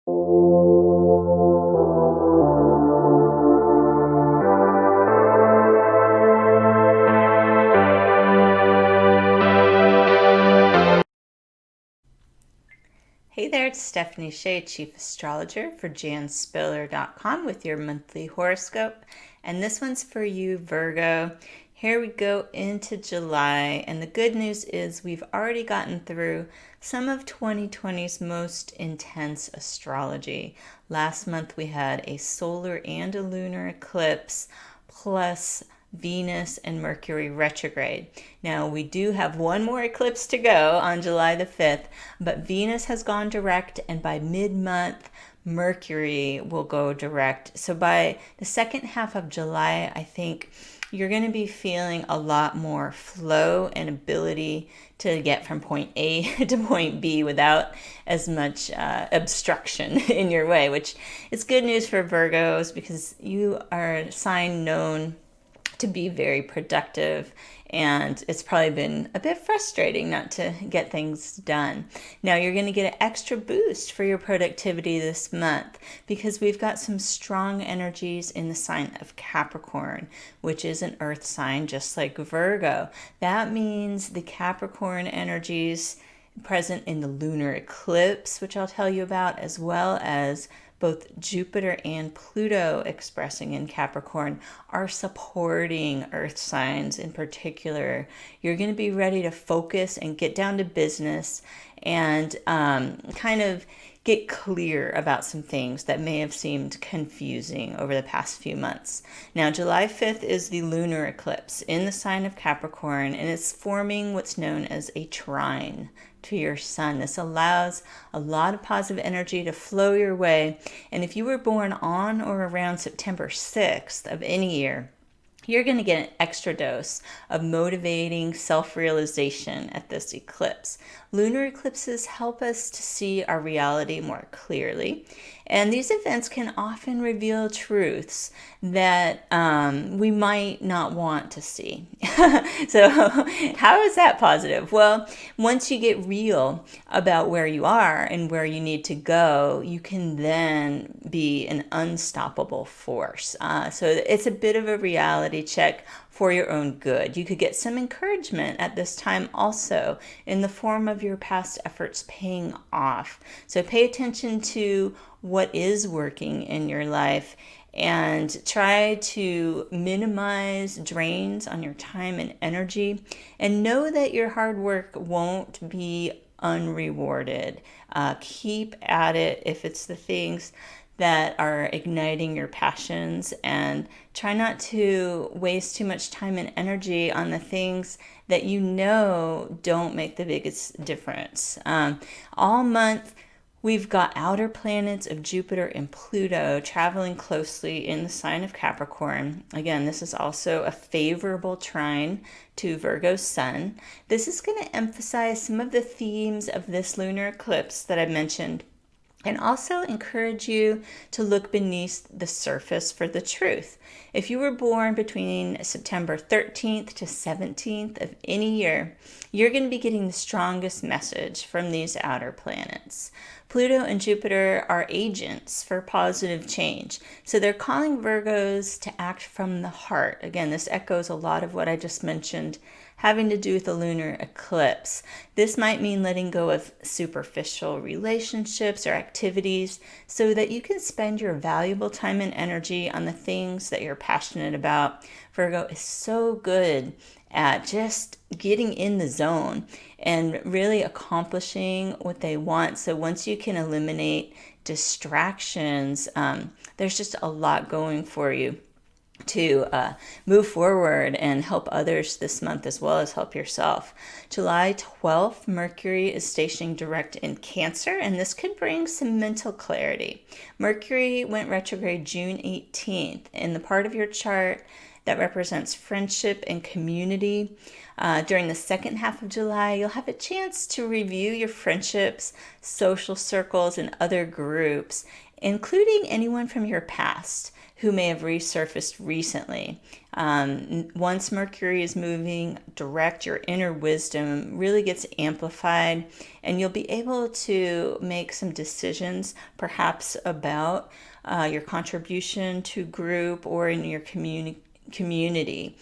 Hey there, it's Stephanie Shea, Chief Astrologer for janspiller.com with your monthly horoscope. And this one's for you, Virgo. Here we go into July, and the good news is we've already gotten through some of 2020's most intense astrology. Last month we had a solar and a lunar eclipse, plus Venus and Mercury retrograde. Now, we do have one more eclipse to go on July the 5th, but Venus has gone direct, and by mid-month, Mercury will go direct. So by the second half of July, I think you're going to be feeling a lot more flow and ability to get from point A to point B without as much obstruction in your way, which is good news for Virgos because you are a sign known to be very productive, and it's probably been a bit frustrating not to get things done. Now you're going to get an extra boost for your productivity this month because we've got some strong energies in the sign of Capricorn, which is an earth sign just like Virgo. That means the Capricorn energies present in the lunar eclipse, which I'll tell you about, as well as both Jupiter and Pluto expressing in Capricorn, are supporting earth signs in particular. You're going to be ready to focus and get down to business and kind of get clear about some things that may have seemed confusing over the past few months. Now, July 5th is the lunar eclipse in the sign of Capricorn, and it's forming what's known as a trine to your sun. This allows a lot of positive energy to flow your way. And if you were born on or around September 6th of any year, you're going to get an extra dose of motivating self-realization at this eclipse. Lunar eclipses help us to see our reality more clearly, and these events can often reveal truths that we might not want to see. So how is that positive? Well, once you get real about where you are and where you need to go, you can then be an unstoppable force. So it's a bit of a reality check for your own good. You could get some encouragement at this time also in the form of your past efforts paying off. So pay attention to what is working in your life and try to minimize drains on your time and energy, and know that your hard work won't be unrewarded. Keep at it if it's the things that are igniting your passions, and try not to waste too much time and energy on the things that you know don't make the biggest difference. All month, we've got outer planets of Jupiter and Pluto traveling closely in the sign of Capricorn. Again, this is also a favorable trine to Virgo's sun. This is going to emphasize some of the themes of this lunar eclipse that I mentioned, and also encourage you to look beneath the surface for the truth. If you were born between September 13th to 17th of any year, you're going to be getting the strongest message from these outer planets. Pluto and Jupiter are agents for positive change. So they're calling Virgos to act from the heart. Again, this echoes a lot of what I just mentioned having to do with the lunar eclipse. This might mean letting go of superficial relationships or activities so that you can spend your valuable time and energy on the things that you're passionate about. Virgo is so good at just getting in the zone and really accomplishing what they want. So once you can eliminate distractions, there's just a lot going for you to move forward and help others this month as well as help yourself. July 12th, Mercury is stationing direct in Cancer, and this could bring some mental clarity. Mercury went retrograde June 18th in the part of your chart that represents friendship and community. During the second half of July, you'll have a chance to review your friendships, social circles, and other groups, including anyone from your past who may have resurfaced recently. Once Mercury is moving direct, your inner wisdom really gets amplified, and you'll be able to make some decisions, perhaps about your contribution to group or in your community.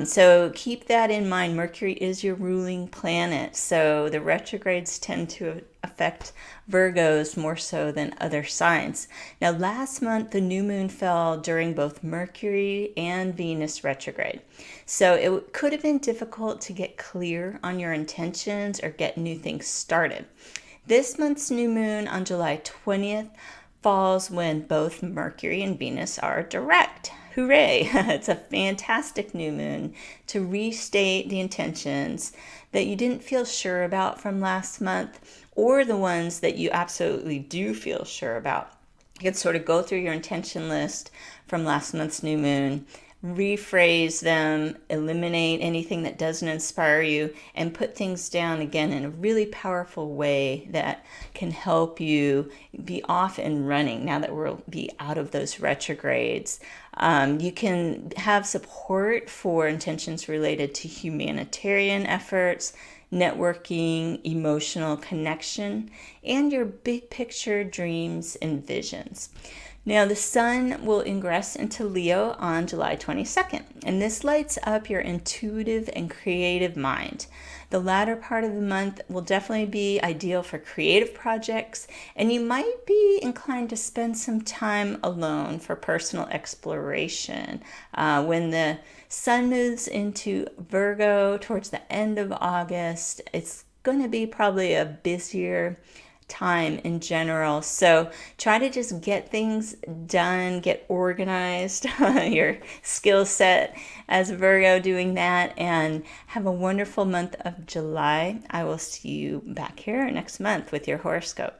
So keep that in mind. Mercury is your ruling planet, so the retrogrades tend to affect Virgos more so than other signs. Now, last month, the new moon fell during both Mercury and Venus retrograde. So it could have been difficult to get clear on your intentions or get new things started. This month's new moon on July 20th falls when both Mercury and Venus are direct. Hooray! It's a fantastic new moon to restate the intentions that you didn't feel sure about from last month, or the ones that you absolutely do feel sure about. You can sort of go through your intention list from last month's new moon, rephrase them, eliminate anything that doesn't inspire you, and put things down again in a really powerful way that can help you be off and running now that we'll be out of those retrogrades. You can have support for intentions related to humanitarian efforts, networking, emotional connection, and your big picture dreams and visions. Now, the sun will ingress into Leo on July 22nd, and this lights up your intuitive and creative mind. The latter part of the month will definitely be ideal for creative projects, and you might be inclined to spend some time alone for personal exploration. When the sun moves into Virgo towards the end of August, it's going to be probably a busier time in general. So try to just get things done, get organized, your skill set as Virgo doing that, and have a wonderful month of July. I will see you back here next month with your horoscope.